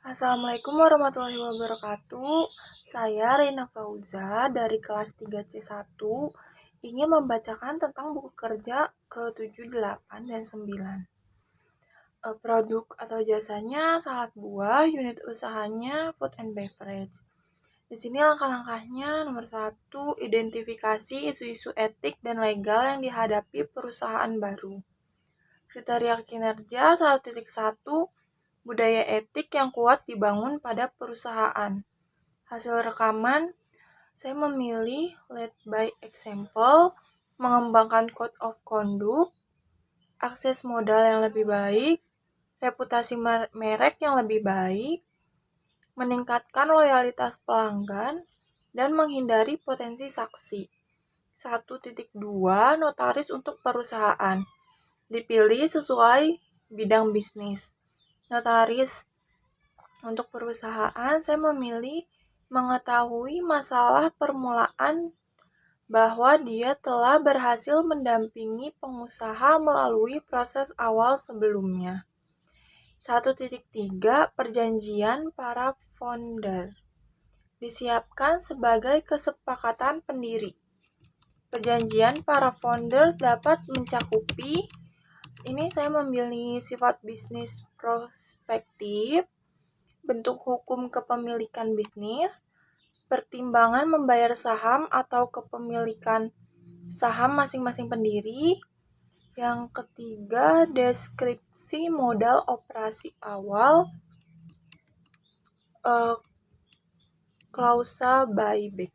Assalamualaikum warahmatullahi wabarakatuh. Saya Reina Fauza dari kelas 3C1 ingin membacakan tentang buku kerja ke-7, 8, dan 9. Produk atau jasanya salad buah, unit usahanya food and beverage. Di sini langkah-langkahnya. Nomor 1, identifikasi isu-isu etik dan legal yang dihadapi perusahaan baru. Kriteria kinerja 1.1, budaya etik yang kuat dibangun pada perusahaan. Hasil rekaman, saya memilih lead by example, mengembangkan code of conduct, akses modal yang lebih baik, reputasi merek yang lebih baik, meningkatkan loyalitas pelanggan, dan menghindari potensi saksi. 1.2, notaris untuk perusahaan. Dipilih sesuai bidang bisnis. Notaris untuk perusahaan, saya memilih mengetahui masalah permulaan bahwa dia telah berhasil mendampingi pengusaha melalui proses awal sebelumnya. 1.3, perjanjian para founder. Disiapkan sebagai kesepakatan pendiri. Perjanjian para founder dapat mencakupi, ini saya memilih sifat bisnis prospektif, bentuk hukum kepemilikan bisnis, pertimbangan membayar saham atau kepemilikan saham masing-masing pendiri. Yang ketiga, deskripsi modal operasi awal, klausa buyback.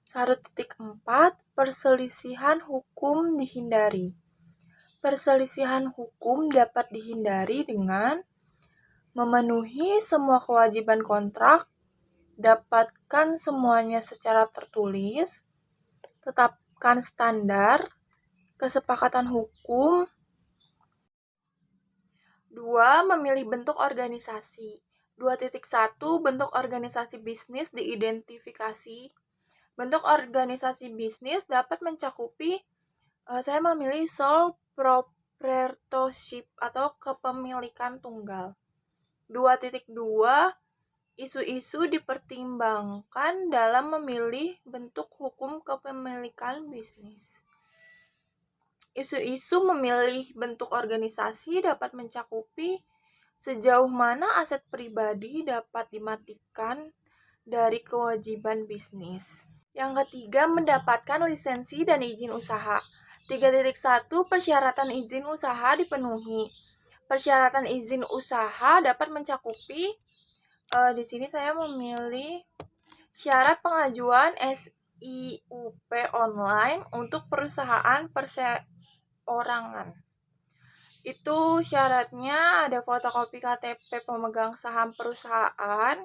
1.4, perselisihan hukum dihindari. Perselisihan hukum dapat dihindari dengan memenuhi semua kewajiban kontrak, dapatkan semuanya secara tertulis, tetapkan standar, kesepakatan hukum. 2. Memilih bentuk organisasi. 2.1, bentuk organisasi bisnis diidentifikasi. Bentuk organisasi bisnis dapat mencakupi, saya memilih sole proprietorship atau kepemilikan tunggal. 2.2, isu-isu dipertimbangkan dalam memilih bentuk hukum kepemilikan bisnis. Isu-isu memilih bentuk organisasi dapat mencakupi sejauh mana aset pribadi dapat dimatikan dari kewajiban bisnis. Yang ketiga, mendapatkan lisensi dan izin usaha. 3.1, persyaratan izin usaha dipenuhi. Persyaratan izin usaha dapat mencakupi, di sini saya memilih syarat pengajuan SIUP online untuk perusahaan perseorangan. Itu syaratnya ada fotokopi KTP pemegang saham perusahaan,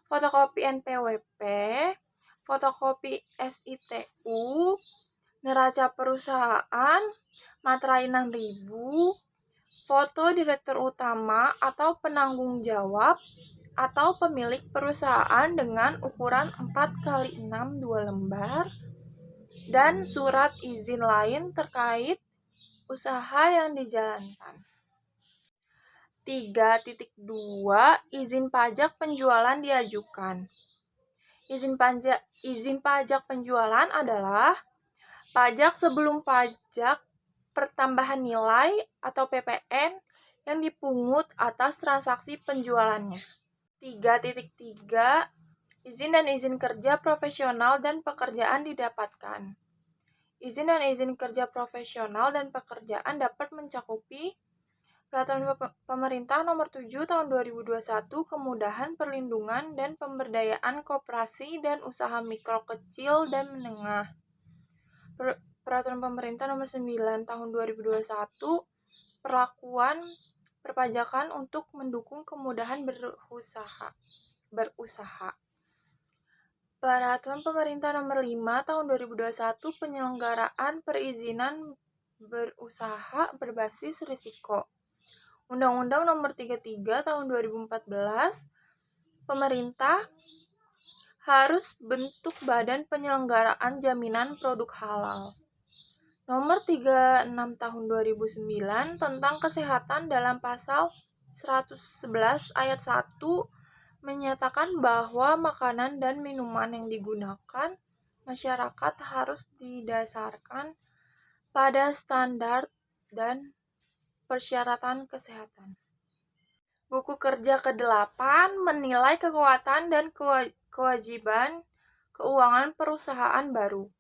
fotokopi NPWP, fotokopi SITU, neraca perusahaan, materai 6.000, foto direktur utama atau penanggung jawab atau pemilik perusahaan dengan ukuran 4x6 2 lembar, dan surat izin lain terkait usaha yang dijalankan. 3.2, izin pajak penjualan diajukan. Izin pajak penjualan adalah pajak sebelum pajak pertambahan nilai atau PPN yang dipungut atas transaksi penjualannya. 3.3, izin dan izin kerja profesional dan pekerjaan didapatkan. Izin dan izin kerja profesional dan pekerjaan dapat mencakupi Peraturan Pemerintah Nomor 7 Tahun 2021, kemudahan perlindungan dan pemberdayaan koperasi dan usaha mikro, kecil, dan menengah. Peraturan Pemerintah Nomor 9 Tahun 2021, perlakuan perpajakan untuk mendukung kemudahan berusaha. Peraturan Pemerintah Nomor 5 Tahun 2021, penyelenggaraan perizinan berusaha berbasis risiko. Undang-Undang Nomor 33 Tahun 2014, pemerintah harus bentuk badan penyelenggaraan jaminan produk halal. Nomor 36 Tahun 2009 tentang kesehatan dalam pasal 111 ayat 1 menyatakan bahwa makanan dan minuman yang digunakan masyarakat harus didasarkan pada standar dan persyaratan kesehatan. Buku kerja ke-8 menilai kekuatan dan kewajiban keuangan perusahaan baru.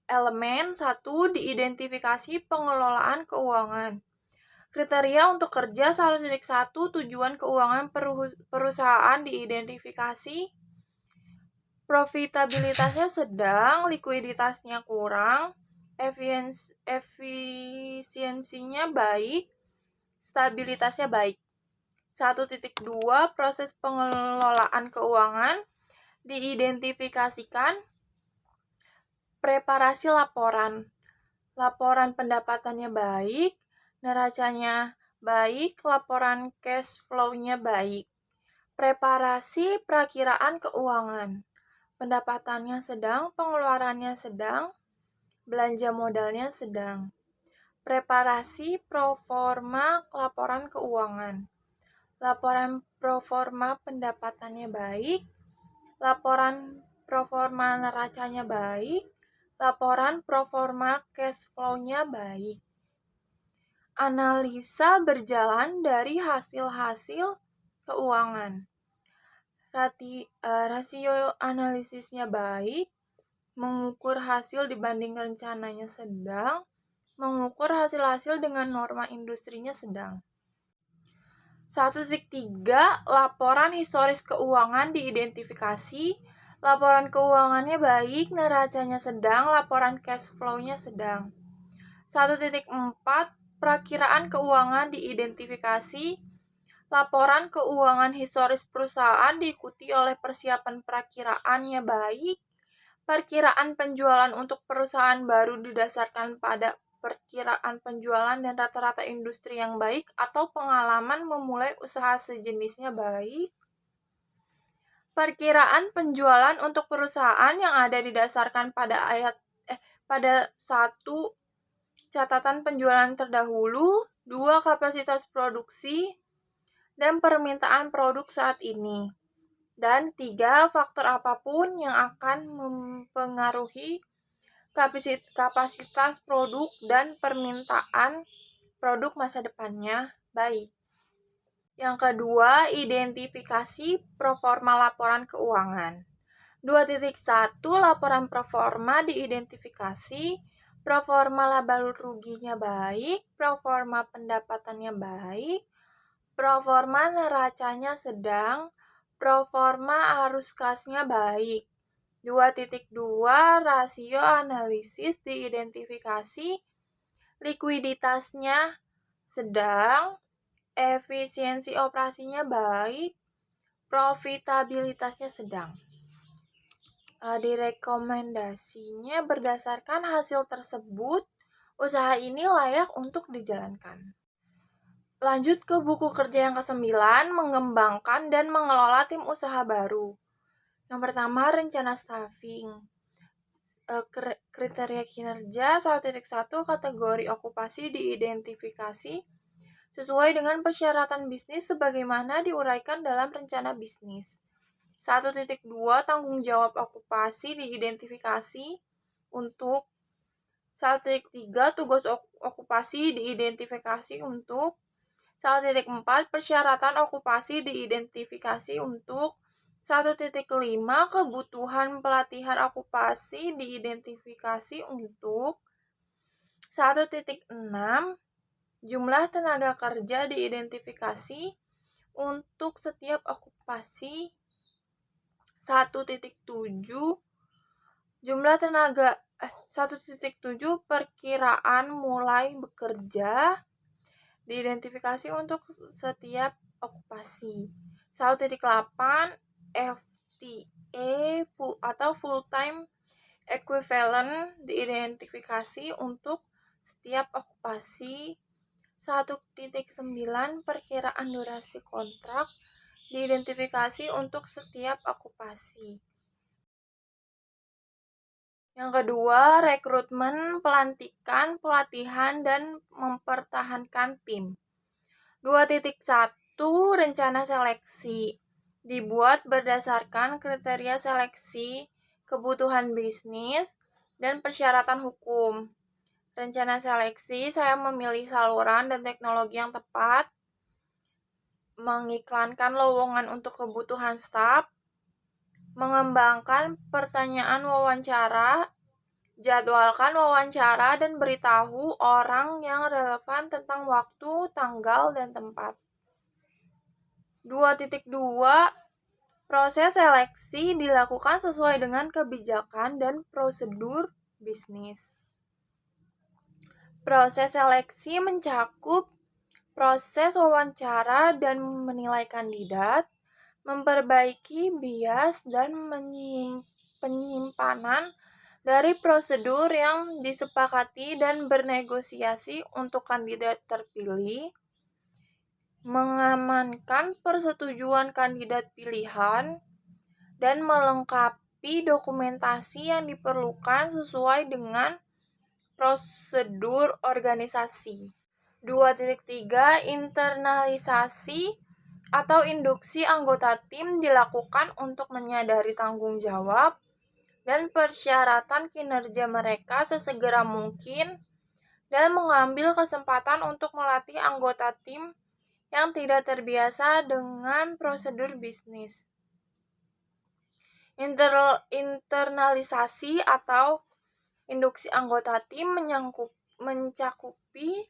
Elemen 1 diidentifikasi pengelolaan keuangan. Kriteria untuk kerja 1.1 tujuan keuangan perusahaan diidentifikasi. Profitabilitasnya sedang, likuiditasnya kurang, efisiensinya baik, stabilitasnya baik. 1.2 proses pengelolaan keuangan diidentifikasikan. Preparasi laporan. Laporan pendapatannya baik, neracanya baik, laporan cash flow-nya baik. Preparasi perakiraan keuangan. Pendapatannya sedang, pengeluarannya sedang, belanja modalnya sedang. Preparasi proforma laporan keuangan. Laporan proforma pendapatannya baik, laporan proforma neracanya baik, laporan proforma cash flow-nya baik. Analisa berjalan dari hasil-hasil keuangan. Rasio analisisnya baik, mengukur hasil dibanding rencananya sedang, mengukur hasil-hasil dengan norma industrinya sedang. 1.3 laporan historis keuangan diidentifikasi. Laporan keuangannya baik, neracanya sedang, laporan cash flow-nya sedang. 1.4 perakiraan keuangan diidentifikasi. Laporan keuangan historis perusahaan diikuti oleh persiapan perakiraannya baik. Perkiraan penjualan untuk perusahaan baru didasarkan pada perkiraan penjualan dan rata-rata industri yang baik atau pengalaman memulai usaha sejenisnya baik. Perkiraan penjualan untuk perusahaan yang ada didasarkan pada pada 1 catatan penjualan terdahulu, 2 kapasitas produksi dan permintaan produk saat ini. Dan 3 faktor apapun yang akan mempengaruhi kapasitas produk dan permintaan produk masa depannya baik. Yang kedua, identifikasi proforma laporan keuangan. 2.1 laporan proforma diidentifikasi. Proforma laba ruginya baik, proforma pendapatannya baik, proforma neracanya sedang, proforma arus kasnya baik. 2.2 rasio analisis diidentifikasi. Likuiditasnya sedang, efisiensi operasinya baik, profitabilitasnya sedang. Direkomendasinya berdasarkan hasil tersebut, usaha ini layak untuk dijalankan. Lanjut ke buku kerja yang ke-9, mengembangkan dan mengelola tim usaha baru. Yang pertama, rencana staffing. Kriteria kinerja 1.1 kategori okupasi diidentifikasi sesuai dengan persyaratan bisnis sebagaimana diuraikan dalam rencana bisnis. 1.2 tanggung jawab okupasi diidentifikasi untuk 1.3 tugas okupasi diidentifikasi untuk 1.4 persyaratan okupasi diidentifikasi untuk 1.5 kebutuhan pelatihan okupasi diidentifikasi untuk 1.6 jumlah tenaga kerja diidentifikasi untuk setiap okupasi. 1.7 jumlah tenaga 1.7 perkiraan mulai bekerja diidentifikasi untuk setiap okupasi. 1.8 FTE atau full time equivalent diidentifikasi untuk setiap okupasi. 1.9 perkiraan durasi kontrak diidentifikasi untuk setiap okupasi. Yang kedua, rekrutmen, pelantikan, pelatihan, dan mempertahankan tim. 2.1 rencana seleksi. Dibuat berdasarkan kriteria seleksi, kebutuhan bisnis, dan persyaratan hukum. Rencana seleksi, saya memilih saluran dan teknologi yang tepat, mengiklankan lowongan untuk kebutuhan staf, mengembangkan pertanyaan wawancara, jadwalkan wawancara, dan beritahu orang yang relevan tentang waktu, tanggal, dan tempat. 2.2 Proses seleksi dilakukan sesuai dengan kebijakan dan prosedur bisnis. Proses seleksi mencakup proses wawancara dan menilai kandidat, memperbaiki bias dan penyimpanan dari prosedur yang disepakati dan bernegosiasi untuk kandidat terpilih, mengamankan persetujuan kandidat pilihan, dan melengkapi dokumentasi yang diperlukan sesuai dengan prosedur organisasi. 2.3 Internalisasi atau induksi anggota tim dilakukan untuk menyadari tanggung jawab dan persyaratan kinerja mereka sesegera mungkin dan mengambil kesempatan untuk melatih anggota tim yang tidak terbiasa dengan prosedur bisnis. Internalisasi atau induksi anggota tim mencakupi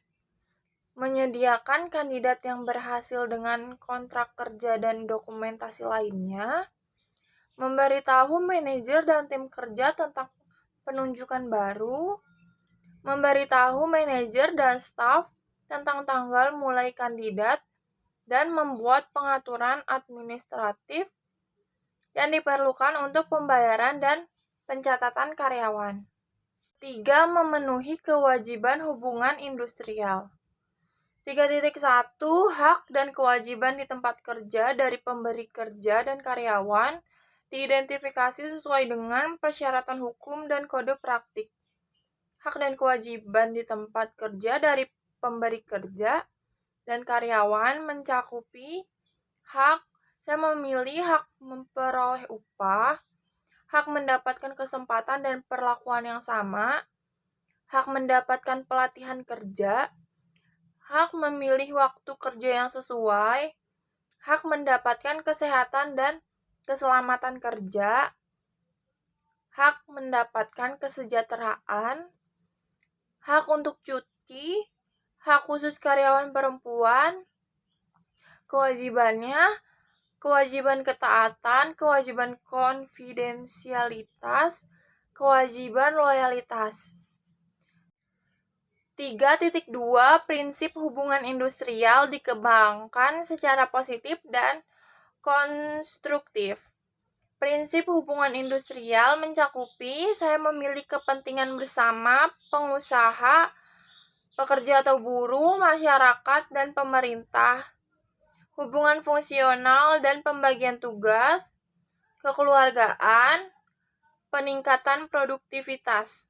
menyediakan kandidat yang berhasil dengan kontrak kerja dan dokumentasi lainnya, memberitahu manajer dan tim kerja tentang penunjukan baru, memberitahu manajer dan staf tentang tanggal mulai kandidat, dan membuat pengaturan administratif yang diperlukan untuk pembayaran dan pencatatan karyawan. 3. Memenuhi kewajiban hubungan industrial. 3.1 Hak dan kewajiban di tempat kerja dari pemberi kerja dan karyawan diidentifikasi sesuai dengan persyaratan hukum dan kode praktik. Hak dan kewajiban di tempat kerja dari pemberi kerja dan karyawan mencakupi hak saya memilih hak memperoleh upah, hak mendapatkan kesempatan dan perlakuan yang sama, hak mendapatkan pelatihan kerja, hak memilih waktu kerja yang sesuai, hak mendapatkan kesehatan dan keselamatan kerja, hak mendapatkan kesejahteraan, hak untuk cuti, hak khusus karyawan perempuan, kewajibannya, kewajiban ketaatan, kewajiban konfidensialitas, kewajiban loyalitas. 3.2 Prinsip hubungan industrial dikembangkan secara positif dan konstruktif. Prinsip hubungan industrial mencakupi saya memilih kepentingan bersama pengusaha, pekerja atau buruh, masyarakat, dan pemerintah, hubungan fungsional dan pembagian tugas, kekeluargaan, peningkatan produktivitas.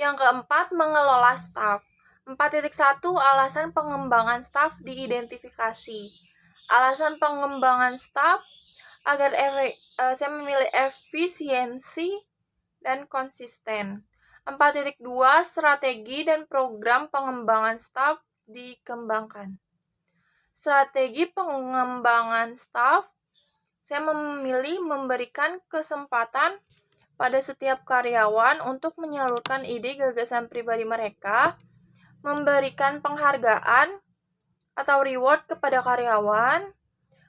Yang keempat, mengelola staf. 4.1 Alasan pengembangan staf diidentifikasi. Alasan pengembangan staf agar saya memilih efisiensi dan konsisten. 4.2 Strategi dan program pengembangan staf dikembangkan. Strategi pengembangan staf, saya memilih memberikan kesempatan pada setiap karyawan untuk menyalurkan ide gagasan pribadi mereka, memberikan penghargaan atau reward kepada karyawan,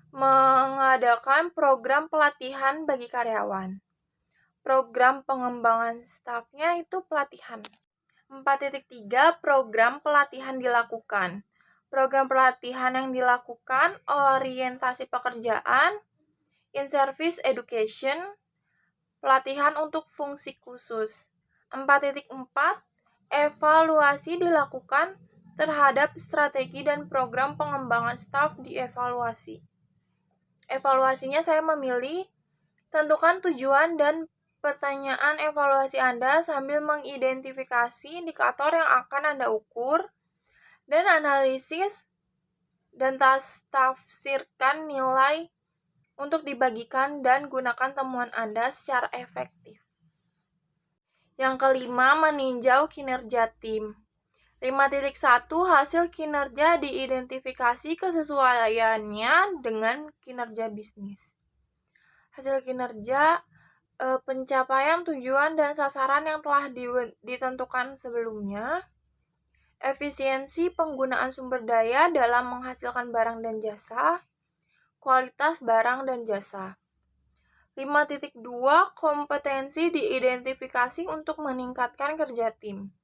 mengadakan program pelatihan bagi karyawan. Program pengembangan stafnya itu pelatihan. 4.3 Program pelatihan dilakukan. Program pelatihan yang dilakukan orientasi pekerjaan, in-service education, pelatihan untuk fungsi khusus. 4.4 Evaluasi dilakukan terhadap strategi dan program pengembangan staf dievaluasi. Evaluasinya saya memilih tentukan tujuan dan pertanyaan evaluasi Anda sambil mengidentifikasi indikator yang akan Anda ukur dan analisis dan tafsirkan nilai untuk dibagikan dan gunakan temuan Anda secara efektif. Yang kelima, meninjau kinerja tim. 5.1 Hasil kinerja diidentifikasi kesesuaiannya dengan kinerja bisnis. Hasil kinerja pencapaian tujuan dan sasaran yang telah ditentukan sebelumnya. Efisiensi penggunaan sumber daya dalam menghasilkan barang dan jasa. Kualitas barang dan jasa. 5.2 Kompetensi diidentifikasi untuk meningkatkan kerja tim.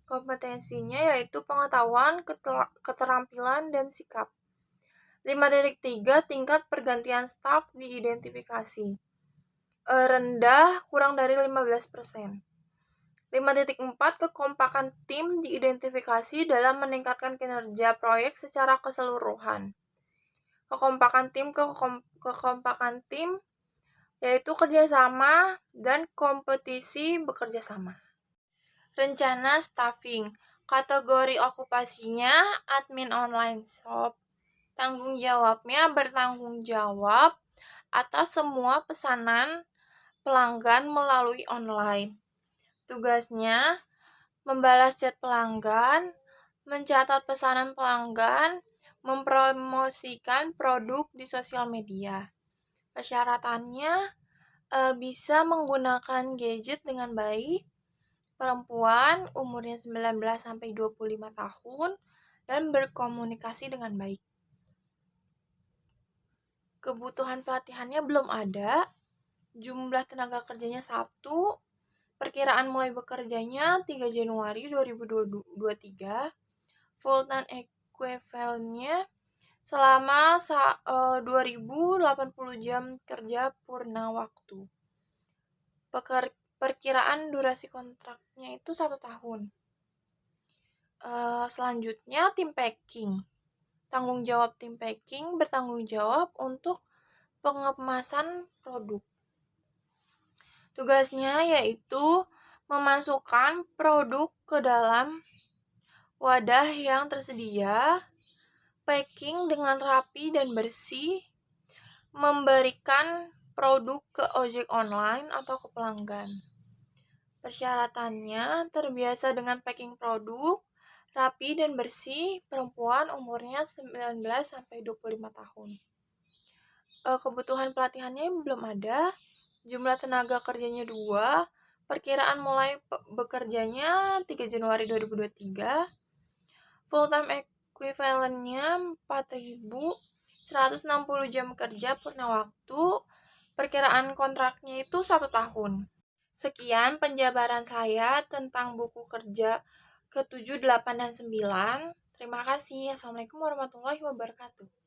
Kompetensinya yaitu pengetahuan, keterampilan, dan sikap. 5.3 Tingkat pergantian staf diidentifikasi. Rendah, kurang dari 15%. 5.4 Kekompakan tim diidentifikasi dalam meningkatkan kinerja proyek secara keseluruhan. Kekompakan tim yaitu kerjasama dan kompetisi bekerja sama. Rencana staffing. Kategori okupasinya admin online shop. Tanggung jawabnya bertanggung jawab atas semua pesanan pelanggan melalui online. Tugasnya membalas chat pelanggan, mencatat pesanan pelanggan, mempromosikan produk di sosial media. Persyaratannya bisa menggunakan gadget dengan baik, perempuan umurnya 19-25 tahun, dan berkomunikasi dengan baik. Kebutuhan pelatihannya belum ada. Jumlah tenaga kerjanya 1. Perkiraan mulai bekerjanya 3 Januari 2023. Full time equivalent-nya selama 2080 jam kerja purna waktu. Perkiraan durasi kontraknya itu 1 tahun. Selanjutnya tim packing. Tanggung jawab tim packing bertanggung jawab untuk pengemasan produk. Tugasnya yaitu memasukkan produk ke dalam wadah yang tersedia, packing dengan rapi dan bersih, memberikan produk ke ojek online atau ke pelanggan. Persyaratannya terbiasa dengan packing produk, rapi dan bersih, perempuan umurnya 19-25 tahun. Kebutuhan pelatihannya belum ada. Jumlah tenaga kerjanya 2. Perkiraan mulai bekerjanya 3 Januari 2023. Full time equivalent-nya 4.160 jam kerja purna waktu. Perkiraan kontraknya itu 1 tahun. Sekian penjabaran saya tentang buku kerja ke-7, 8, dan 9. Terima kasih. Assalamualaikum warahmatullahi wabarakatuh.